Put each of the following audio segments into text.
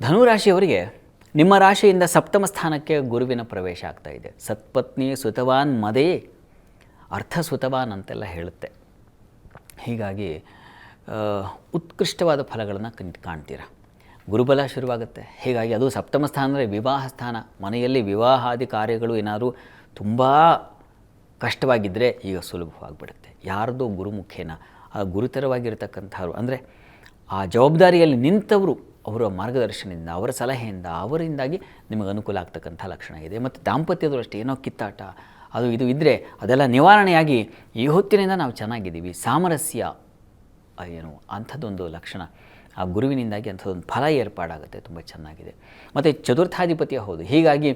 ಧನುರಾಶಿಯವರಿಗೆ ನಿಮ್ಮ ರಾಶಿಯಿಂದ ಸಪ್ತಮ ಸ್ಥಾನಕ್ಕೆ ಗುರುವಿನ ಪ್ರವೇಶ ಆಗ್ತಾ ಇದೆ. ಸತ್ಪತ್ನಿ ಸುತವಾನ್ ಮದೇ ಅರ್ಥ ಸುತವಾನ್ ಅಂತೆಲ್ಲ ಹೇಳುತ್ತೆ. ಹೀಗಾಗಿ ಉತ್ಕೃಷ್ಟವಾದ ಫಲಗಳನ್ನು ಕಾಣ್ತೀರ. ಗುರುಬಲ ಶುರುವಾಗುತ್ತೆ. ಹೀಗಾಗಿ ಅದು ಸಪ್ತಮ ಸ್ಥಾನ ಅಂದರೆ ವಿವಾಹ ಸ್ಥಾನ. ಮನೆಯಲ್ಲಿ ವಿವಾಹಾದಿ ಕಾರ್ಯಗಳು ಏನಾದರೂ ತುಂಬ ಕಷ್ಟವಾಗಿದ್ದರೆ ಈಗ ಸುಲಭವಾಗಿಬಿಡುತ್ತೆ. ಯಾರ್ದೋ ಗುರುಮುಖೇನ ಆ ಗುರುತರವಾಗಿರ್ತಕ್ಕಂಥವ್ರು ಅಂದರೆ ಆ ಜವಾಬ್ದಾರಿಯಲ್ಲಿ ನಿಂತವರು ಅವರ ಮಾರ್ಗದರ್ಶನದಿಂದ, ಅವರ ಸಲಹೆಯಿಂದ, ಅವರಿಂದಾಗಿ ನಿಮಗೆ ಅನುಕೂಲ ಆಗ್ತಕ್ಕಂಥ ಲಕ್ಷಣ ಇದೆ. ಮತ್ತು ದಾಂಪತ್ಯದಲ್ಲೂ ಅಷ್ಟೇ ಏನೋ ಕಿತ್ತಾಟ ಅದು ಇದು ಇದ್ದರೆ ಅದೆಲ್ಲ ನಿವಾರಣೆಯಾಗಿ ಈ ಹೊತ್ತಿನಿಂದ ನಾವು ಚೆನ್ನಾಗಿದ್ದೀವಿ, ಸಾಮರಸ್ಯ ಏನು ಅಂಥದ್ದೊಂದು ಲಕ್ಷಣ ಆ ಗುರುವಿನಿಂದಾಗಿ ಅಂಥದ್ದೊಂದು ಫಲ ಏರ್ಪಾಡಾಗುತ್ತೆ. ತುಂಬ ಚೆನ್ನಾಗಿದೆ. ಮತ್ತು ಚತುರ್ಥಾಧಿಪತಿಯ ಹೌದು. ಹೀಗಾಗಿ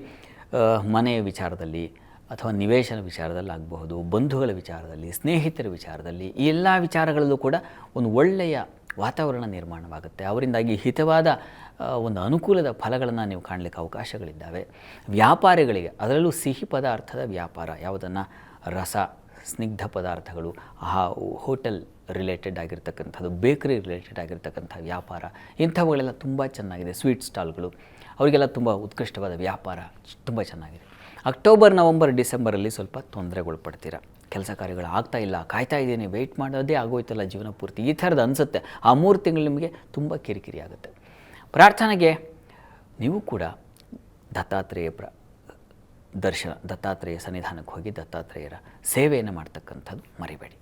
ಮನೆಯ ವಿಚಾರದಲ್ಲಿ ಅಥವಾ ನಿವೇಶನ ವಿಚಾರದಲ್ಲಿ ಆಗಬಹುದು, ಬಂಧುಗಳ ವಿಚಾರದಲ್ಲಿ, ಸ್ನೇಹಿತರ ವಿಚಾರದಲ್ಲಿ, ಈ ಎಲ್ಲ ವಿಚಾರಗಳಲ್ಲೂ ಕೂಡ ಒಂದು ಒಳ್ಳೆಯ ವಾತಾವರಣ ನಿರ್ಮಾಣವಾಗುತ್ತೆ. ಅವರಿಂದಾಗಿ ಹಿತವಾದ ಒಂದು ಅನುಕೂಲದ ಫಲಗಳನ್ನು ನೀವು ಕಾಣಲಿಕ್ಕೆ ಅವಕಾಶಗಳಿದ್ದಾವೆ. ವ್ಯಾಪಾರಿಗಳಿಗೆ ಅದರಲ್ಲೂ ಸಿಹಿ ಪದಾರ್ಥದ ವ್ಯಾಪಾರ, ಯಾವುದನ್ನು ರಸ ಸ್ನಿಗ್ಧ ಪದಾರ್ಥಗಳು, ಹೋಟೆಲ್ ರಿಲೇಟೆಡ್ ಆಗಿರ್ತಕ್ಕಂಥದ್ದು, ಬೇಕರಿ ರಿಲೇಟೆಡ್ ಆಗಿರ್ತಕ್ಕಂಥ ವ್ಯಾಪಾರ, ಇಂಥವುಗಳೆಲ್ಲ ತುಂಬ ಚೆನ್ನಾಗಿದೆ. ಸ್ವೀಟ್ ಸ್ಟಾಲ್ಗಳು ಅವರಿಗೆಲ್ಲ ತುಂಬ ಉತ್ಕೃಷ್ಟವಾದ ವ್ಯಾಪಾರ ತುಂಬ ಚೆನ್ನಾಗಿದೆ. ಅಕ್ಟೋಬರ್, ನವಂಬರ್, ಡಿಸೆಂಬರಲ್ಲಿ ಸ್ವಲ್ಪ ತೊಂದರೆಗೊಳಪಡ್ತೀರ. ಕೆಲಸ ಕಾರ್ಯಗಳು ಆಗ್ತಾ ಇಲ್ಲ, ಕಾಯ್ತಾ ಇದ್ದೀನಿ, ವೆಯ್ಟ್ ಮಾಡೋದೇ ಆಗೋಯ್ತಲ್ಲ ಜೀವನ ಪೂರ್ತಿ, ಈ ಥರದ್ದು ಅನಿಸುತ್ತೆ. ಆ 3 ತಿಂಗಳು ನಿಮಗೆ ತುಂಬ ಕಿರಿಕಿರಿ ಆಗುತ್ತೆ. ಪ್ರಾರ್ಥನೆಗೆ ನೀವು ಕೂಡ ದತ್ತಾತ್ರೇಯ ದರ್ಶನ, ದತ್ತಾತ್ರೇಯ ಸನ್ನಿಧಾನಕ್ಕೆ ಹೋಗಿ ದತ್ತಾತ್ರೇಯರ ಸೇವೆಯನ್ನು ಮಾಡ್ತಕ್ಕಂಥದ್ದು ಮರಿಬೇಡಿ.